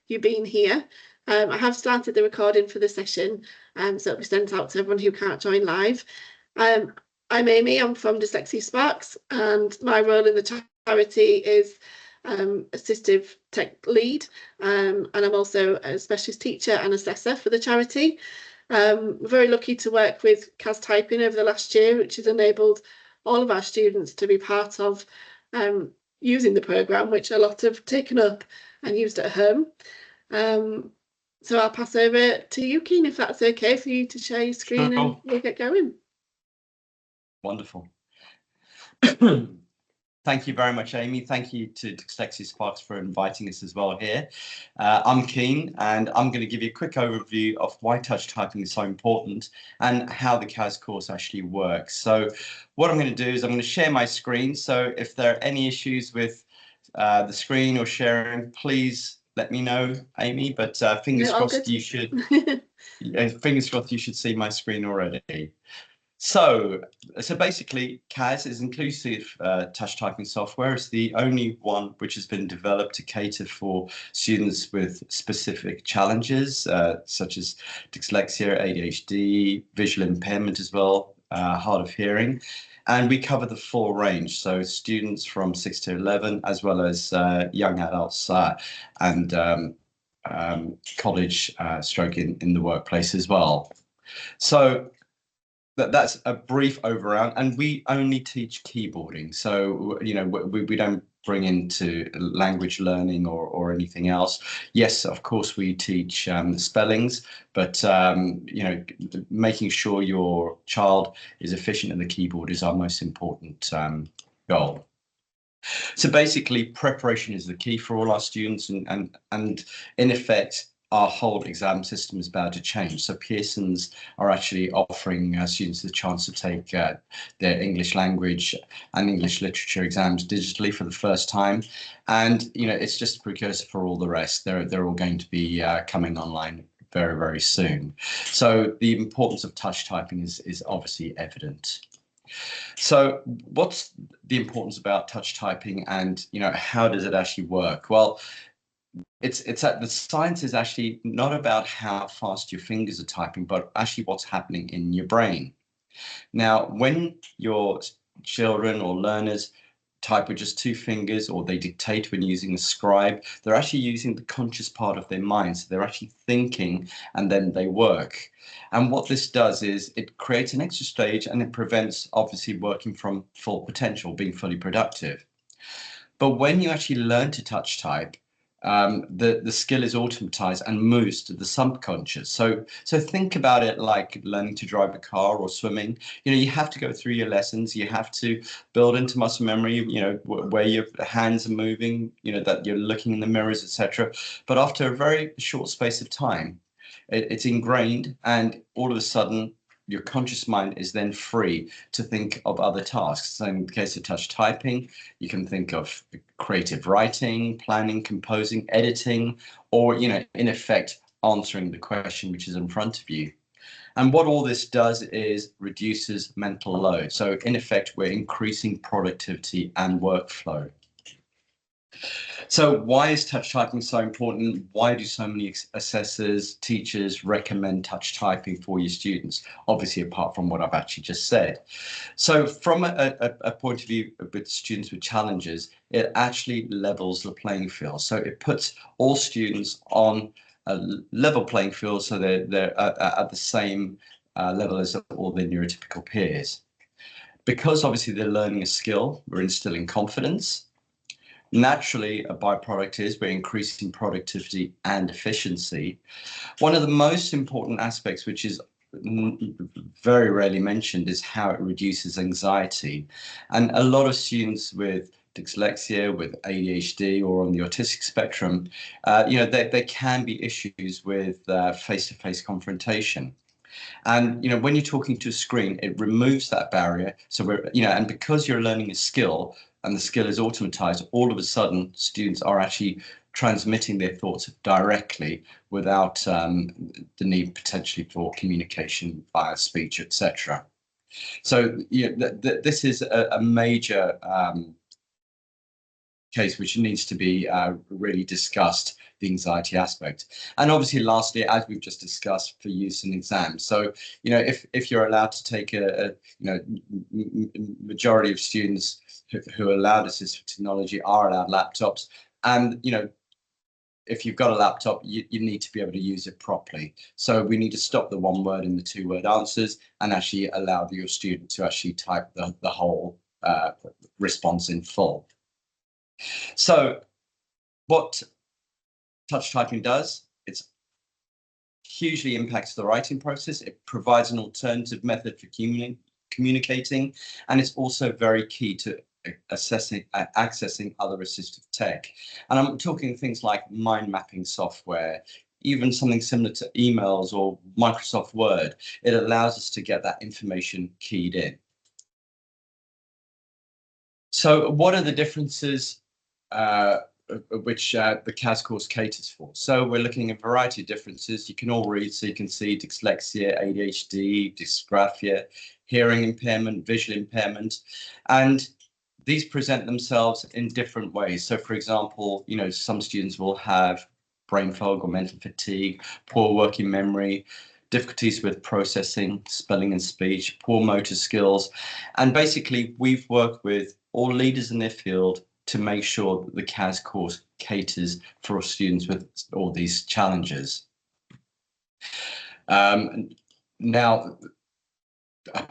you being here. I have started the recording for the session, so it'll be sent out to everyone who can't join live. I'm Amy, I'm from Dyslexia Sparks, and my role in the charity is assistive tech lead, and I'm also a specialist teacher and assessor for the charity. We're very lucky to work with KAZ Typing over the last year, which has enabled all of our students to be part of using the programme, which a lot have taken up and used at home. So I'll pass over to you, Keen, if that's okay for you to share your screen. Sure. And we'll get going. Wonderful. Thank you very much, Amy. Thank you to Dyslexia Sparks for inviting us as well here. I'm Keen, and I'm going to give you a quick overview of why touch typing is so important and how the KAZ course actually works. So what I'm going to do is I'm going to share my screen. So if there are any issues with the screen or sharing, please let me know, Amy. But fingers crossed you should. Fingers crossed you should see my screen already. So basically, KAZ is inclusive touch typing software. It's the only one which has been developed to cater for students with specific challenges, such as dyslexia, ADHD, visual impairment as well, hard of hearing. And we cover the full range, so students from 6 to 11, as well as young adults and college stroke in the workplace as well. So that's a brief overview, and we only teach keyboarding. So, you know, we don't bring into language learning or anything else. Yes, of course, we teach spellings, but, you know, making sure your child is efficient in the keyboard is our most important goal. So basically, preparation is the key for all our students, and in effect, our whole exam system is about to change. So Pearson's are actually offering students the chance to take their English language and English literature exams digitally for the first time. And, you know, it's just a precursor for all the rest. They're all going to be coming online very, very soon. So the importance of touch typing is obviously evident. So what's the importance about touch typing, and, you know, how does it actually work? Well, it's that the science is actually not about how fast your fingers are typing, but actually what's happening in your brain. Now, when your children or learners type with just 2 fingers, or they dictate when using a scribe, they're actually using the conscious part of their mind. So they're actually thinking, and then they work. And what this does is it creates an extra stage, and it prevents obviously working from full potential, being fully productive. But when you actually learn to touch type, the skill is automatized and moves to the subconscious. So think about it like learning to drive a car or swimming. You know, you have to go through your lessons. You have to build into muscle memory, you know, where your hands are moving, you know, that you're looking in the mirrors, etc. But after a very short space of time, it's ingrained, and all of a sudden, your conscious mind is then free to think of other tasks. So in the case of touch typing, you can think of creative writing, planning, composing, editing, or, you know, in effect, answering the question which is in front of you. And what all this does is reduces mental load. So in effect, we're increasing productivity and workflow. So why is touch typing so important? Why do so many assessors, teachers recommend touch typing for your students? Obviously, apart from what I've actually just said. So from a point of view with students with challenges, it actually levels the playing field. So it puts all students on a level playing field, so they're at the same level as all their neurotypical peers. Because obviously they're learning a skill, we're instilling confidence. Naturally, a byproduct is we're increasing productivity and efficiency. One of the most important aspects, which is very rarely mentioned, is how it reduces anxiety. And a lot of students with dyslexia, with ADHD, or on the autistic spectrum, you know, there can be issues with face-to-face confrontation. And, you know, when you're talking to a screen, it removes that barrier. So we're, you know, and because you're learning a skill and the skill is automatized, all of a sudden students are actually transmitting their thoughts directly without the need potentially for communication via speech, etc. So, you know, this is a major case which needs to be really discussed, the anxiety aspect. And obviously, lastly, as we've just discussed, for use in exams. So, if you're allowed to take majority of students who are allowed assistive technology are allowed laptops, and if you've got a laptop, you need to be able to use it properly. So we need to stop the one word and the two word answers and actually allow your student to actually type the whole response in full. So what touch typing does, it's hugely impacts the writing process. It provides an alternative method for communicating, and it's also very key to accessing other assistive tech. And I'm talking things like mind mapping software, even something similar to emails or Microsoft Word. It allows us to get that information keyed in. So what are the differences which the KAZ course caters for? So we're looking at a variety of differences. You can all read, so you can see dyslexia, ADHD, dysgraphia, hearing impairment, visual impairment, and these present themselves in different ways. So, for example, some students will have brain fog or mental fatigue, poor working memory, difficulties with processing, spelling and speech, poor motor skills. And basically, we've worked with all leaders in their field to make sure that the KAZ course caters for students with all these challenges. Now,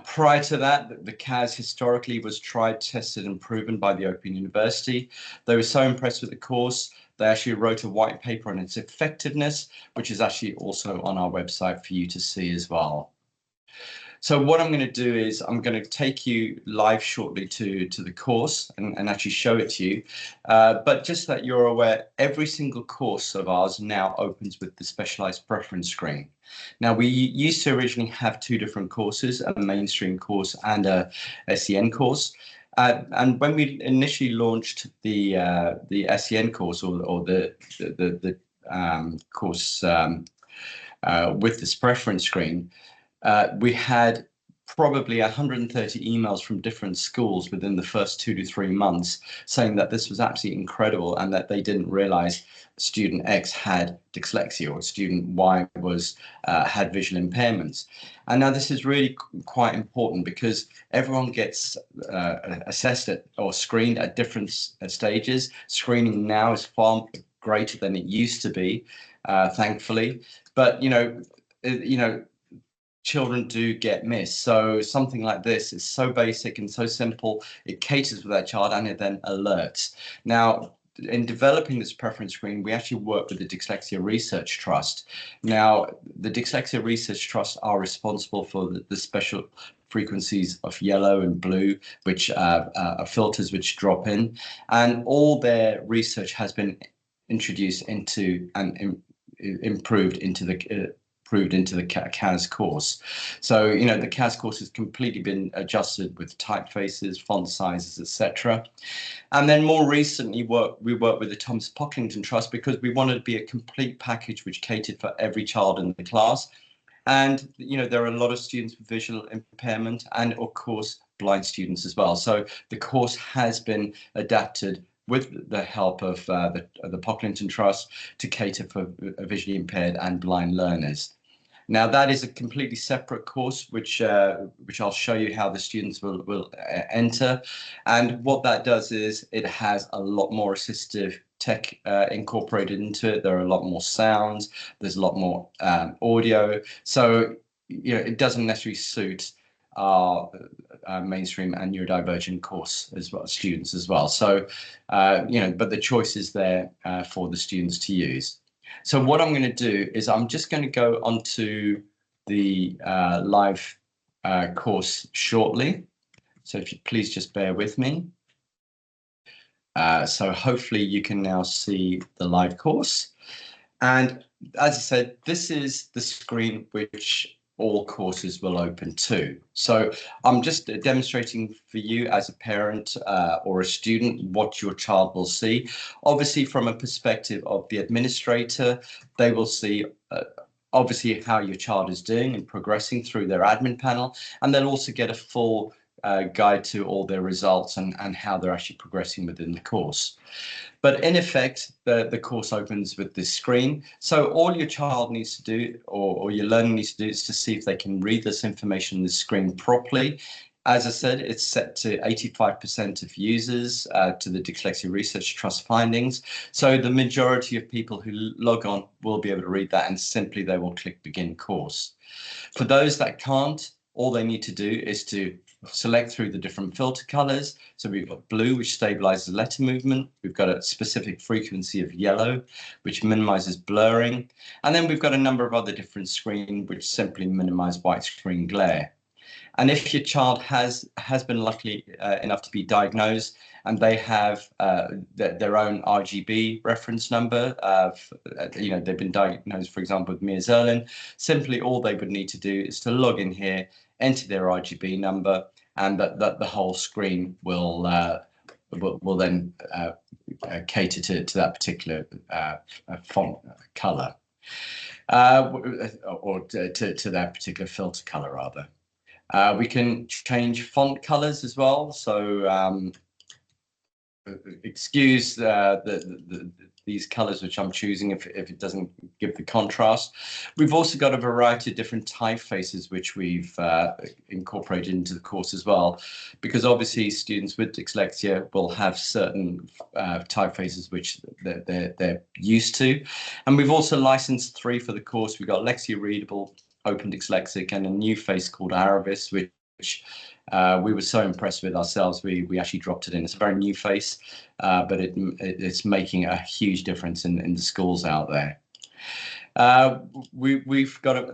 prior to that, the KAZ historically was tried, tested and proven by the Open University. They were so impressed with the course, they actually wrote a white paper on its effectiveness, which is actually also on our website for you to see as well. So what I'm going to do is I'm going to take you live shortly to the course and actually show it to you. But just that you're aware, every single course of ours now opens with the specialized preference screen. Now, we used to originally have two different courses, a mainstream course and a SEN course. And when we initially launched the SEN course or the course with this preference screen, we had probably 130 emails from different schools within the first 2 to 3 months saying that this was absolutely incredible and that they didn't realize student X had dyslexia or student Y had visual impairments. And now this is really quite important because everyone gets assessed or screened at different stages. Screening now is far greater than it used to be, thankfully. But children do get missed. So something like this is so basic and so simple, it caters for that child and it then alerts. Now, in developing this preference screen, we actually work with the Dyslexia Research Trust. Now, the Dyslexia Research Trust are responsible for the special frequencies of yellow and blue, which are filters which drop in, and all their research has been introduced into and improved into the KAZ course. So, the KAZ course has completely been adjusted with typefaces, font sizes, etc. And then more recently, we worked with the Thomas Pocklington Trust because we wanted to be a complete package which catered for every child in the class. And, there are a lot of students with visual impairment and, of course, blind students as well. So the course has been adapted with the help of the Pocklington Trust to cater for visually impaired and blind learners. Now, that is a completely separate course, which I'll show you how the students will enter. And what that does is it has a lot more assistive tech incorporated into it. There are a lot more sounds. There's a lot more audio. So, it doesn't necessarily suit our mainstream and neurodivergent course as well, students as well. So, but the choice is there for the students to use. So what I'm going to do is I'm just going to go onto the live course shortly. So if you please just bear with me. So hopefully you can now see the live course. And as I said, this is the screen which all courses will open to. So I'm just demonstrating for you as a parent or a student what your child will see. Obviously, from a perspective of the administrator, they will see obviously how your child is doing and progressing through their admin panel, and they'll also get a full guide to all their results and how they're actually progressing within the course. But in effect, the course opens with this screen. So all your child needs to do, or your learner needs to do, is to see if they can read this information on the screen properly. As I said, it's set to 85% of users to the Dyslexia Research Trust findings. So the majority of people who log on will be able to read that, and simply they will click begin course. For those that can't, all they need to do is to select through the different filter colors. So we've got blue, which stabilizes letter movement. We've got a specific frequency of yellow, which minimizes blurring. And then we've got a number of other different screens, which simply minimize white screen glare. And if your child has been lucky enough to be diagnosed and they have their own RGB reference number, they've been diagnosed, for example, with Meares-Irlen, simply all they would need to do is to log in here, enter their RGB number, and that the whole screen will then cater to that particular font color, or to that particular filter color, rather. We can change font colors as well. So excuse these colors which I'm choosing if it doesn't give the contrast. We've also got a variety of different typefaces which we've incorporated into the course as well, because obviously students with dyslexia will have certain typefaces which they're used to. And we've also licensed 3 for the course. We've got Lexia Readable, Open Dyslexic, and a new face called Aravis, which we were so impressed with ourselves, we actually dropped it in. It's a very new face, but it's making a huge difference in the schools out there. We've got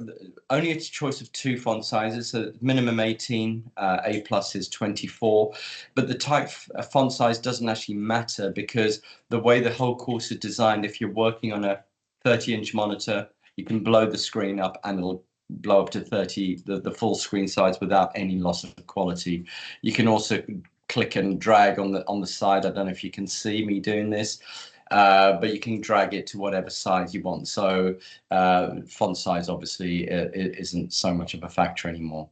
only a choice of 2 font sizes, so minimum 18, A+ is 24, but the type font size doesn't actually matter, because the way the whole course is designed, if you're working on a 30-inch monitor, you can blow the screen up and it'll blow up to 30, the full screen size, without any loss of quality. You can also click and drag on the side. I don't know if you can see me doing this, but you can drag it to whatever size you want. So font size obviously isn't so much of a factor anymore.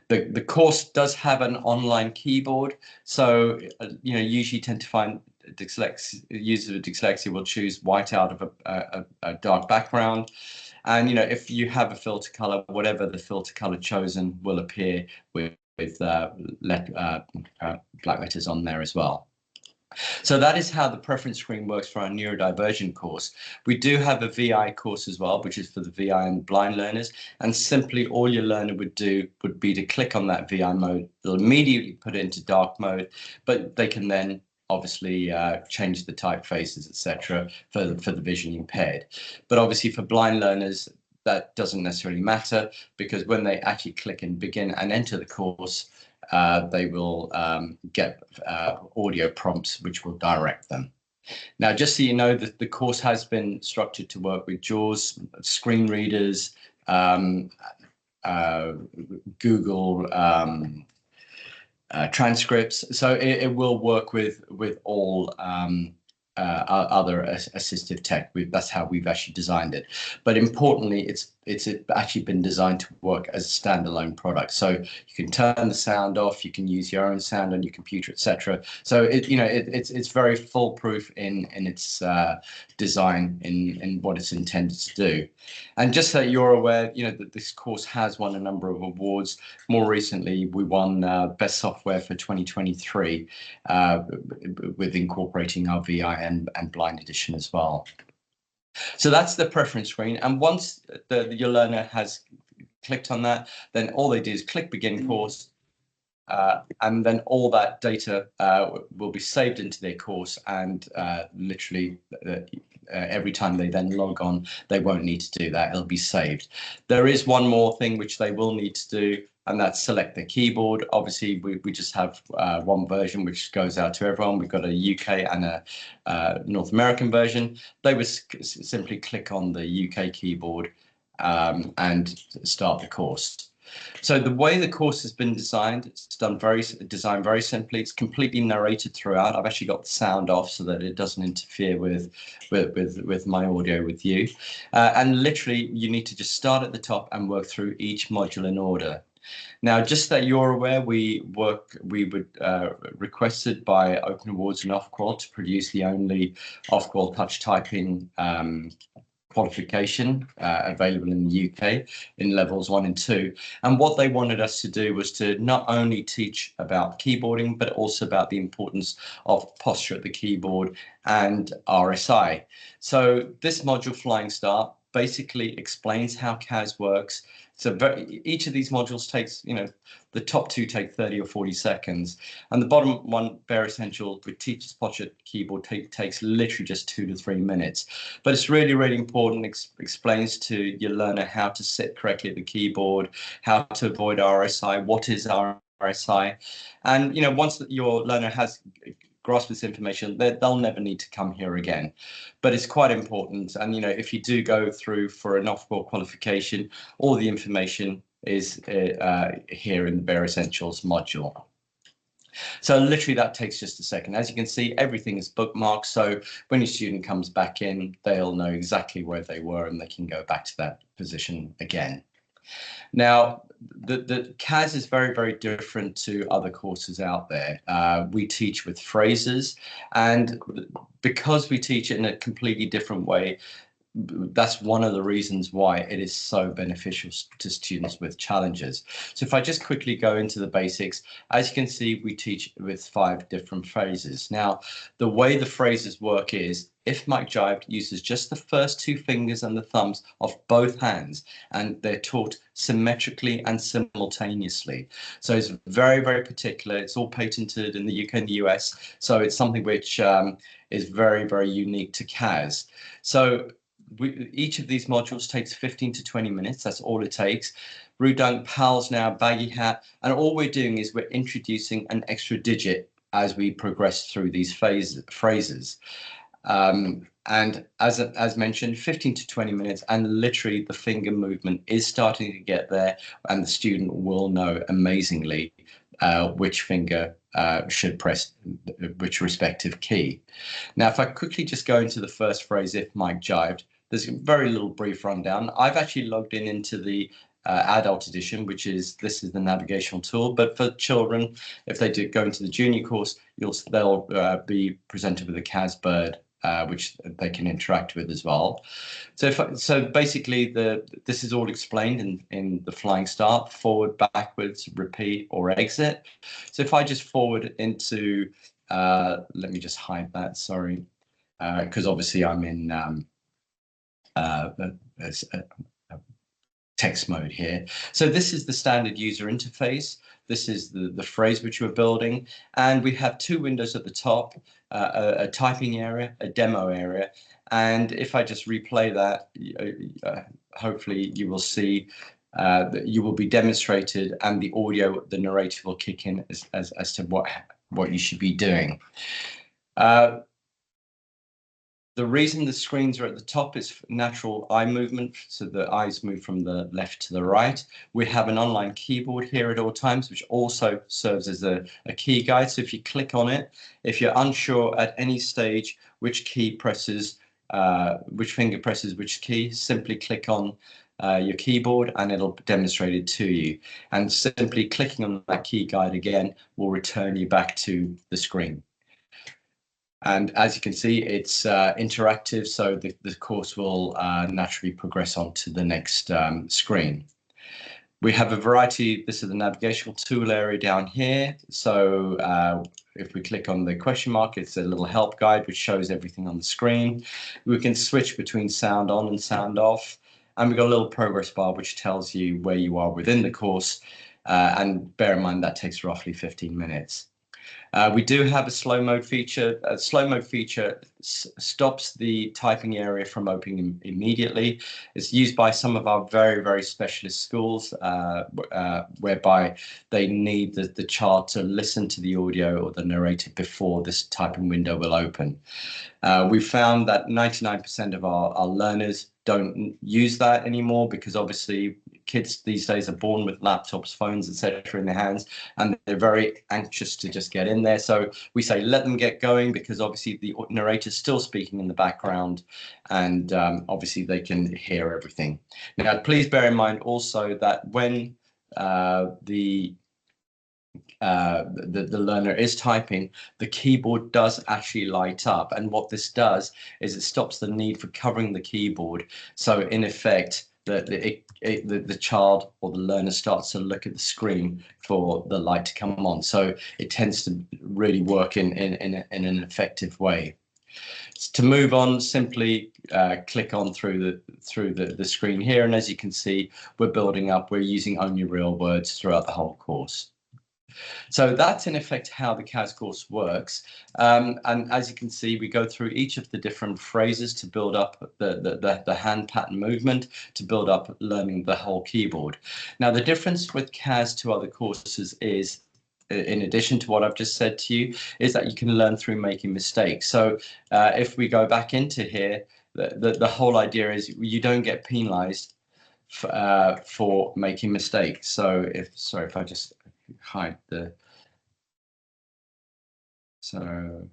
The course does have an online keyboard, so usually tend to find users with dyslexia will choose white out of a dark background. And if you have a filter color, whatever the filter color chosen will appear with black letters on there as well. So that is how the preference screen works for our neurodivergent course. We do have a VI course as well, which is for the VI and blind learners. And simply all your learner would do would be to click on that VI mode. They'll immediately put it into dark mode, but they can then obviously change the typefaces, etc., for the visually impaired. But obviously for blind learners, that doesn't necessarily matter, because when they actually click and begin and enter the course, they will get audio prompts which will direct them. Now, just so you know, that the course has been structured to work with JAWS, screen readers, Google transcripts, so it will work with all other assistive tech. That's how we've actually designed it. But importantly, it's actually been designed to work as a standalone product. So you can turn the sound off, you can use your own sound on your computer, etc. So it's very foolproof in its design, in what it's intended to do. And just so you're aware, that this course has won a number of awards. More recently, we won Best Software for 2023 with incorporating our VI and blind edition as well. So that's the preference screen, and once your learner has clicked on that, then all they do is click begin course, and then all that data will be saved into their course, and literally every time they then log on, they won't need to do that. It'll be saved. There is one more thing which they will need to do, and that's select the keyboard. Obviously, we just have one version which goes out to everyone. We've got a UK and a North American version. They would simply click on the UK keyboard and start the course. So the way the course has been designed, it's designed very simply. It's completely narrated throughout. I've actually got the sound off so that it doesn't interfere with my audio with you. And literally, you need to just start at the top and work through each module in order. Now, just that you're aware, we were requested by Open Awards and Ofqual to produce the only Ofqual touch typing qualification available in the UK in levels 1 and 2. And what they wanted us to do was to not only teach about keyboarding, but also about the importance of posture at the keyboard and RSI. So this module, Flying Start, basically explains how KAZ works. So each of these modules takes, the top 2 take 30 or 40 seconds. And the bottom one, Bare Essential, with Teacher's Posture Keyboard, takes literally just 2 to 3 minutes. But it's really, really important. Explains to your learner how to sit correctly at the keyboard, how to avoid RSI, what is RSI. And, once your learner has grasp this information, they'll never need to come here again. But it's quite important. And, if you do go through for an Ofqual qualification, all the information is here in the Bare Essentials module. So literally that takes just a second. As you can see, everything is bookmarked. So when your student comes back in, they'll know exactly where they were and they can go back to that position again. Now, the KAZ is very, very different to other courses out there. We teach with phrases, and because we teach it in a completely different way, that's one of the reasons why it is so beneficial to students with challenges. So if I just quickly go into the basics, as you can see, we teach with 5 different phrases. Now, the way the phrases work is, if Mike jived, uses just the first 2 fingers and the thumbs of both hands, and they're taught symmetrically and simultaneously. So it's very, very particular. It's all patented in the UK and the US. So it's something which is very, very unique to KAZ. So each of these modules takes 15 to 20 minutes. That's all it takes. Rudunk, Pals now, Baggy Hat. And all we're doing is we're introducing an extra digit as we progress through these phrases. And as mentioned, 15 to 20 minutes, and literally the finger movement is starting to get there, and the student will know amazingly which finger should press which respective key. Now, if I quickly just go into the first phrase, if Mike jived, there's a very little brief rundown. I've actually logged into the adult edition, this is the navigational tool. But for children, if they do go into the junior course, they'll be presented with a KAZ bird, which they can interact with as well. So basically, this is all explained in the Flying Start: forward, backwards, repeat, or exit. So if I just forward into, let me just hide that, sorry, because obviously I'm in text mode here. So this is the standard user interface. This is the phrase which we're building. And we have 2 windows at the top, a typing area, a demo area. And if I just replay that, hopefully you will see that you will be demonstrated, and the audio, the narrative will kick in as to what you should be doing. The reason the screens are at the top is natural eye movement, so the eyes move from the left to the right. We have an online keyboard here at all times, which also serves as a key guide. So if you click on it, if you're unsure at any stage which finger presses which key, simply click on your keyboard and it'll demonstrate it to you. And simply clicking on that key guide again will return you back to the screen. And as you can see, it's interactive, so the course will naturally progress on to the next screen. We have a variety. This is the navigational tool area down here. So if we click on the question mark, it's a little help guide which shows everything on the screen. We can switch between sound on and sound off. And we've got a little progress bar which tells you where you are within the course. And bear in mind that takes roughly 15 minutes. We do have a slow mode feature. A slow mode feature stops the typing area from opening immediately. It's used by some of our very, very specialist schools, whereby they need the child to listen to the audio or the narrator before this typing window will open. We found that 99% of our learners don't use that anymore, because obviously kids these days are born with laptops, phones, etc. in their hands, and they're very anxious to just get in there. So we say let them get going, because obviously the narrator's still speaking in the background, and obviously they can hear everything. Now, please bear in mind also that when the learner is typing, the keyboard does actually light up. And what this does is it stops the need for covering the keyboard. So in effect, the child or the learner starts to look at the screen for the light to come on. So it tends to really work in an effective way. To move on, simply click on through the screen here, and as you can see, we're building up. We're using only real words throughout the whole course. So that's in effect how the KAZ course works. And as you can see, we go through each of the different phrases to build up the hand pattern movement, to build up learning the whole keyboard. Now, the difference with KAZ to other courses is, in addition to what I've just said to you, is that you can learn through making mistakes. So if we go back into here, the whole idea is you don't get penalized for making mistakes. So if I just hide the, so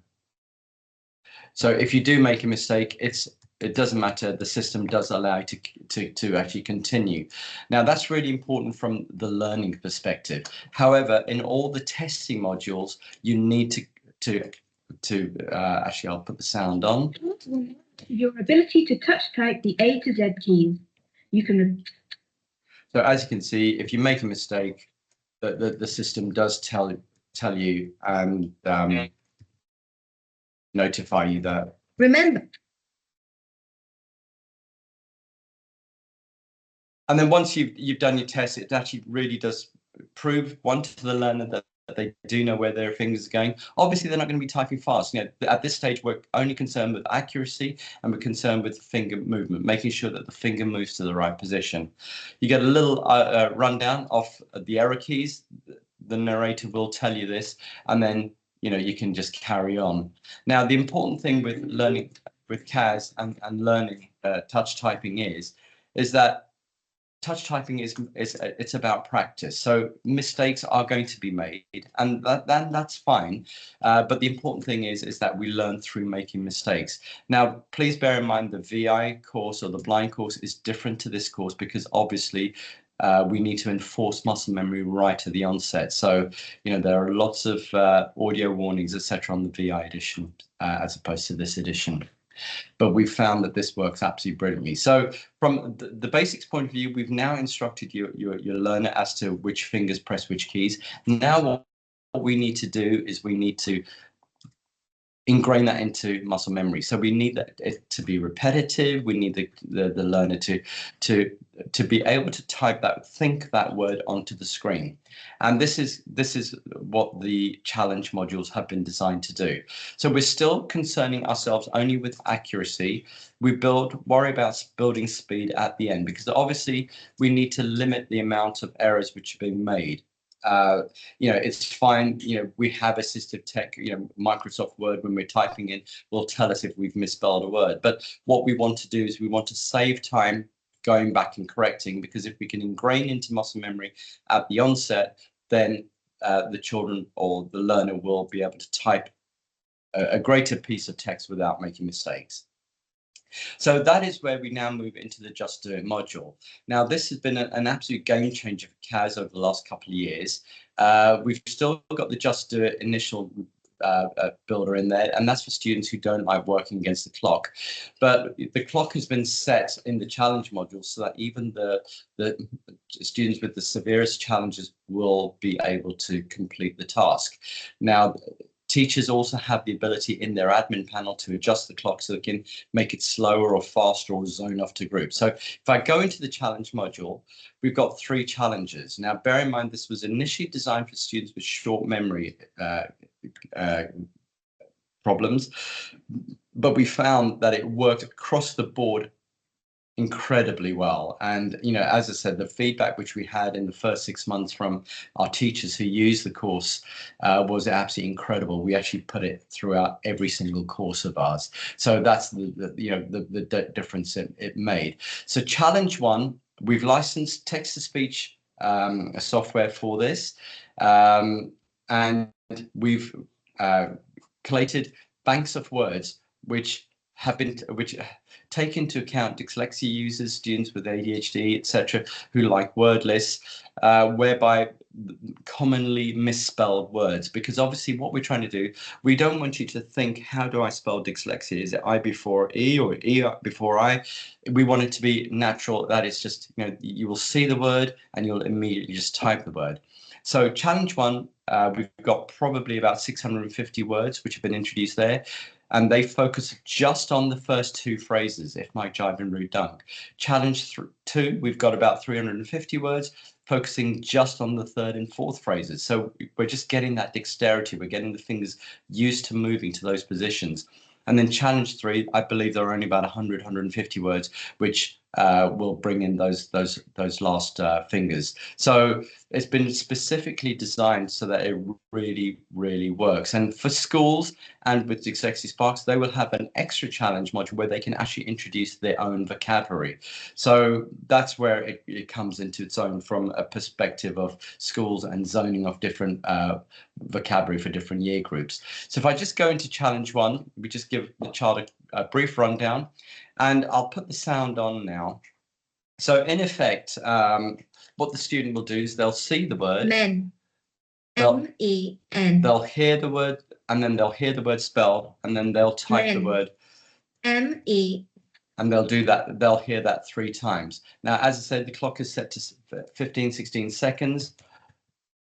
if you do make a mistake, it doesn't matter. The system does allow you to actually continue. Now, that's really important from the learning perspective. However, in all the testing modules, you need to actually, I'll put the sound on. Your ability to touch type the A to Z keys. You can. So as you can see, if you make a mistake, the system does tell you and notify you that. Remember. And then once you've done your test, it actually really does prove, one, to the learner that they do know where their fingers are going. Obviously, they're not going to be typing fast. You know, at this stage, we're only concerned with accuracy, and we're concerned with finger movement, making sure that the finger moves to the right position. You get a little rundown of the error keys. The narrator will tell you this, and then you can just carry on. Now, the important thing with learning with KAZ and learning touch typing is that touch typing it's about practice. So mistakes are going to be made, and that's fine. But the important thing is that we learn through making mistakes. Now, please bear in mind the VI course or the blind course is different to this course, because obviously we need to enforce muscle memory right at the onset. So there are lots of audio warnings, etc., on the VI edition as opposed to this edition. But we've found that this works absolutely brilliantly. So from the basics point of view, we've now instructed your learner as to which fingers press which keys. Now what we need to do is we need to ingrain that into muscle memory. So we need it to be repetitive. We need the learner to be able to think that word onto the screen. And this is what the challenge modules have been designed to do. So we're still concerning ourselves only with accuracy. We worry about building speed at the end, because obviously we need to limit the amount of errors which are being made. It's fine. We have assistive tech. Microsoft Word, when we're typing in, will tell us if we've misspelled a word. But what we want to do is we want to save time going back and correcting, because if we can ingrain into muscle memory at the onset, then the children or the learner will be able to type a greater piece of text without making mistakes. So that is where we now move into the Just Do It module. Now, this has been an absolute game changer for KAZ over the last couple of years. We've still got the Just Do It initial builder in there, and that's for students who don't like working against the clock. But the clock has been set in the challenge module so that even the students with the severest challenges will be able to complete the task. Now, teachers also have the ability in their admin panel to adjust the clock so they can make it slower or faster or zone off to groups. So if I go into the challenge module, we've got 3 challenges. Now, bear in mind, this was initially designed for students with short memory problems, but we found that it worked across the board incredibly well. And as I said, the feedback which we had in the first 6 months from our teachers who used the course was absolutely incredible. We actually put it throughout every single course of ours. So that's the difference it made. So challenge 1, we've licensed text-to-speech software for this, and we've collated banks of words which have been which take into account dyslexia users, students with ADHD, etc., who like word lists, whereby commonly misspelled words, because obviously what we're trying to do, we don't want you to think, how do I spell dyslexia? Is it I before E or E before I? We want it to be natural. That is just, you will see the word and you'll immediately just type the word. So challenge one, we've got probably about 650 words which have been introduced there. And they focus just on the first two phrases, if Mike, jive, and rude dunk. Challenge 2, we've got about 350 words, focusing just on the third and fourth phrases. So we're just getting that dexterity. We're getting the fingers used to moving to those positions. And then challenge 3, I believe there are only about 100, 150 words, which will bring in those last fingers. So it's been specifically designed so that it really, really works. And for schools and with Dyslexia Sparks, they will have an extra challenge module where they can actually introduce their own vocabulary. So that's where it comes into its own from a perspective of schools and zoning of different vocabulary for different year groups. So if I just go into challenge 1, we just give the child a brief rundown, and I'll put the sound on now. So in effect, what the student will do is they'll see the word. Men. M-E-N. They'll hear the word, and then they'll hear the word spelled, and then they'll type the word. M-E. And they'll do that. They'll hear that 3 times. Now, as I said, the clock is set to 15, 16 seconds.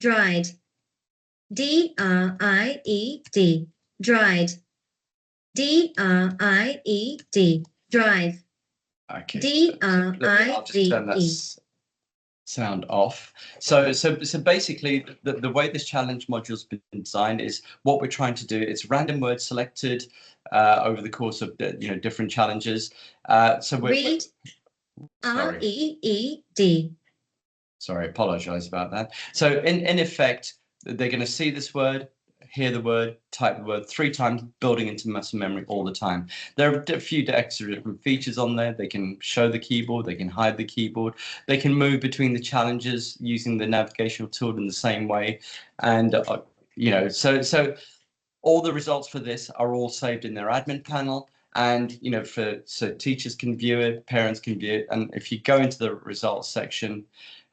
Dried. D-R-I-E-D. Dried. D-R-I-E-D. Drive. Okay. D-R-I-D-E. I'll just turn that sound off. So basically, the way this challenge module's been designed is what we're trying to do. It's random words selected over the course of different challenges. So we're read. R-E-E-D. Sorry, apologize about that. So in effect, they're going to see this word, hear the word, type the word 3 times, building into muscle memory all the time. There are a few extra different features on there. They can show the keyboard, they can hide the keyboard, they can move between the challenges using the navigational tool in the same way. And, so all the results for this are all saved in their admin panel. And, so teachers can view it, parents can view it. And if you go into the results section,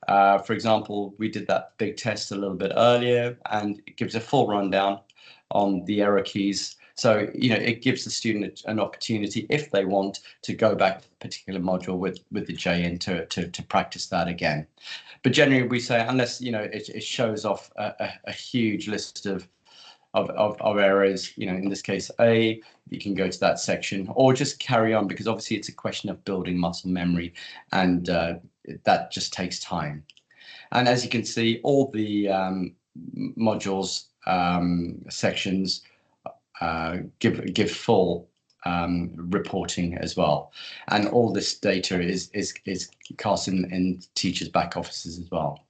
for example, we did that big test a little bit earlier, and it gives a full rundown on the error keys. So, it gives the student an opportunity, if they want, to go back to the particular module with the JN to practice that again. But generally, we say, unless, it shows off a huge list of errors, in this case A, you can go to that section or just carry on, because obviously it's a question of building muscle memory, and that just takes time. And as you can see, all the modules sections give full reporting as well, and all this data is cast in teachers' back offices as well.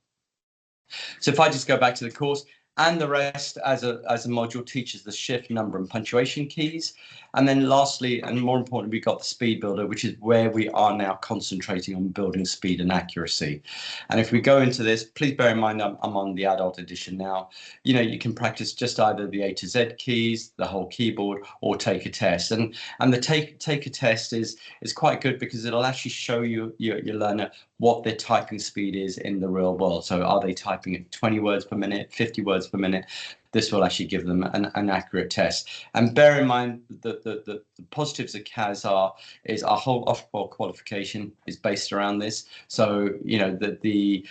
So if I just go back to the course, and the rest as a module teaches the shift, number, and punctuation keys. And then lastly, and more importantly, we've got the speed builder, which is where we are now concentrating on building speed and accuracy. And if we go into this, please bear in mind I'm on the adult edition now. You can practice just either the A to Z keys, the whole keyboard, or take a test. And the take a test is quite good, because it'll actually show your learner what their typing speed is in the real world. So are they typing at 20 words per minute, 50 words per minute? This will actually give them an accurate test. And bear in mind that the positives of KAZ is our whole off-board qualification is based around this. So the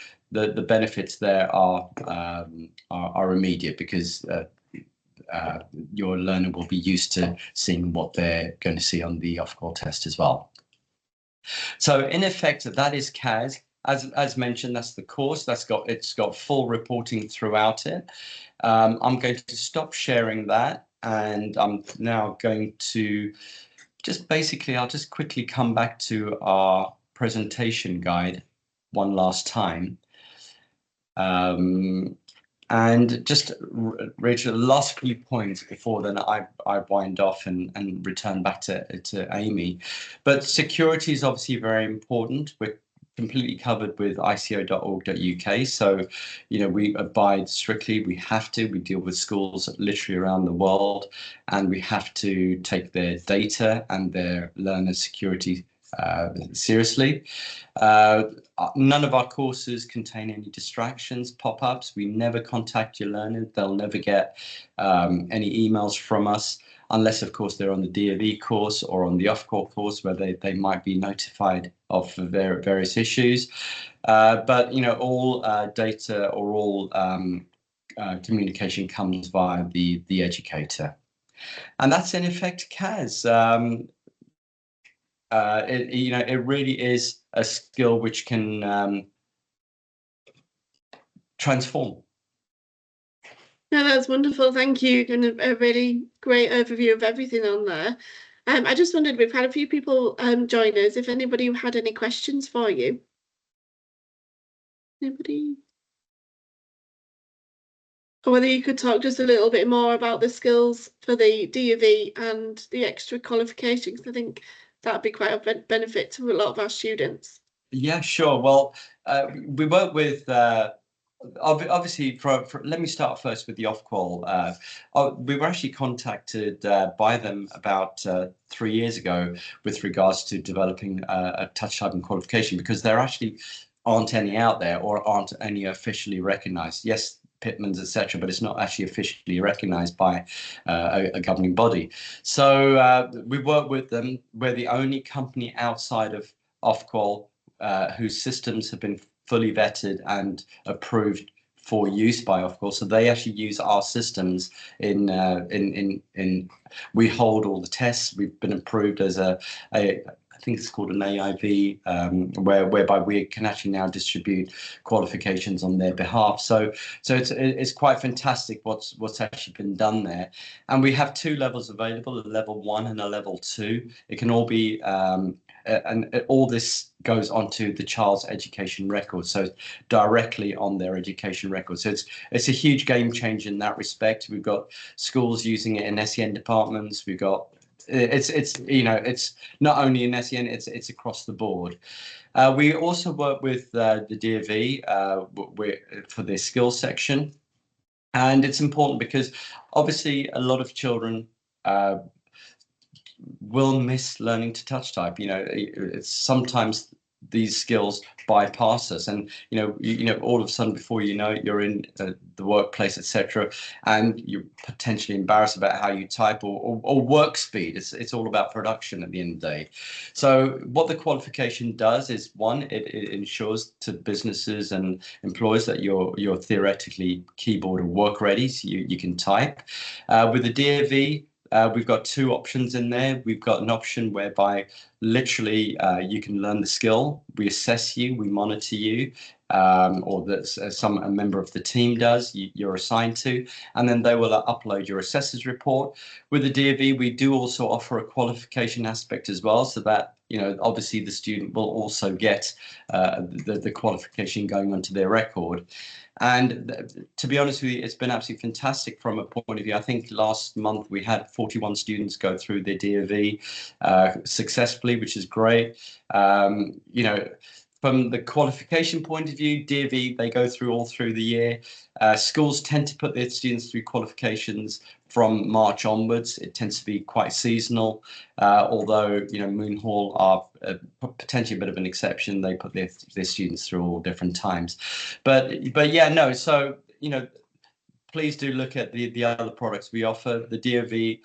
benefits there are immediate, because your learner will be used to seeing what they're going to see on the off-board test as well. So in effect, that is KAZ. As mentioned, that's the course. It's got full reporting throughout it. I'm going to stop sharing that, and I'm now going to I'll just quickly come back to our presentation guide one last time. And just Rachel, the last few points before then I wind off and return back to Amy. But security is obviously very important. We're completely covered with ico.org.uk. So, we abide strictly. We have to. We deal with schools literally around the world, and we have to take their data and their learner security seriously. None of our courses contain any distractions, pop-ups. We never contact your learner. They'll never get any emails from us, unless, of course, they're on the DOV course or on the off-call course, where they might be notified of various issues. But, all data or all communication comes via the educator. And that's, in effect, KAZ. It really is a skill which can transform. No, that's wonderful. Thank you. And a really great overview of everything on there. I just wondered, we've had a few people join us. If anybody had any questions for you. Anybody? Or whether you could talk just a little bit more about the skills for the DOV and the extra qualifications. I think that'd be quite a benefit to a lot of our students. Yeah, sure. Well, we work with obviously, let me start first with the off-qual. We were actually contacted by them about 3 years ago with regards to developing a touch typing qualification, because there actually aren't any out there, or aren't any officially recognised. Yes, Pitmans, etc., but it's not actually officially recognised by a governing body. So we work with them. We're the only company outside of off-qual whose systems have been fully vetted and approved for use by off-qual. So they actually use our systems in we hold all the tests. We've been approved as I think it's called an AIV, whereby we can actually now distribute qualifications on their behalf. So it's quite fantastic what's actually been done there. And we have 2 levels available, a level 1 and a level 2. It can all be and all this goes onto the child's education record, so directly on their education record. So it's a huge game changer in that respect. We've got schools using it in SEN departments. We've got it's not only in SEN, it's across the board. We also work with the DOV for their skills section, and it's important because obviously a lot of children will miss learning to touch type. It's sometimes these skills bypass us, and all of a sudden, before you know it, you're in the workplace, etc., and you're potentially embarrassed about how you type or work speed. It's all about production at the end of the day. So what the qualification does is, one, it ensures to businesses and employers that you're theoretically keyboard and work ready, so you can type. With the DOV, we've got 2 options in there. We've got an option whereby literally you can learn the skill. We assess you, we monitor you, or that a member of the team does, you're assigned to, and then they will upload your assessor's report. With the DOV, we do also offer a qualification aspect as well, so that obviously the student will also get the qualification going onto their record. And to be honest with you, it's been absolutely fantastic from a point of view. I think last month we had 41 students go through their DOV successfully, which is great. From the qualification point of view, DOV, they go through all through the year. Schools tend to put their students through qualifications from March onwards. It tends to be quite seasonal, although Moon Hall are potentially a bit of an exception. They put their students through all different times. But yeah, no. So please do look at the other products we offer. The DOV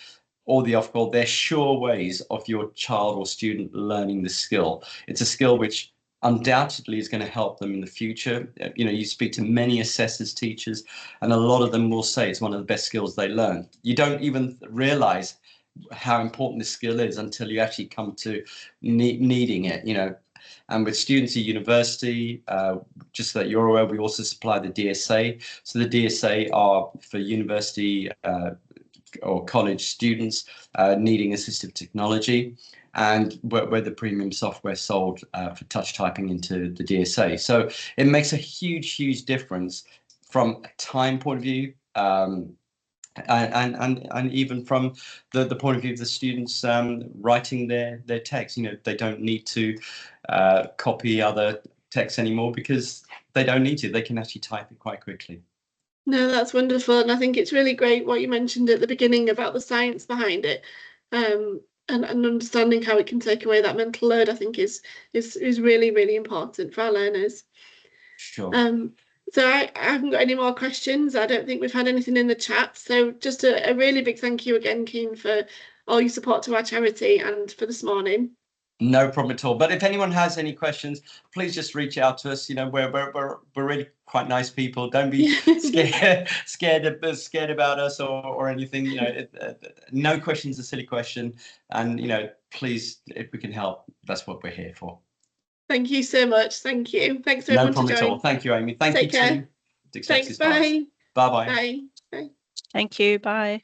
or the off-qual, they're sure ways of your child or student learning the skill. It's a skill which undoubtedly is going to help them in the future. You speak to many assessors, teachers, and a lot of them will say it's one of the best skills they learn. You don't even realize how important this skill is until you actually come to needing it, And with students at university, just so that you're aware, we also supply the DSA. So the DSA are for university or college students needing assistive technology, and where the premium software sold for touch typing into the DSA. So it makes a huge difference from a time point of view, and even from the point of view of the students writing their text. They don't need to copy other text anymore because they don't need to. They can actually type it quite quickly. No, that's wonderful. And I think it's really great what you mentioned at the beginning about the science behind it. And understanding how it can take away that mental load, I think is really, really important for our learners. Sure. So I haven't got any more questions. I don't think we've had anything in the chat. So just a really big thank you again, Keen, for all your support to our charity and for this morning. No problem at all. But if anyone has any questions, please just reach out to us. You know, we're really quite nice people. Don't be scared about us or anything. You know, no question's a silly question. And you know, please, if we can help, that's what we're here for. Thank you so much. Thank you. Thanks for No everyone problem to at join. all. Thank you, Amy. Thank Take you care. to Dyslexia Thanks. Sparks. Bye. Bye-bye. Bye. Bye. Thank you. Bye.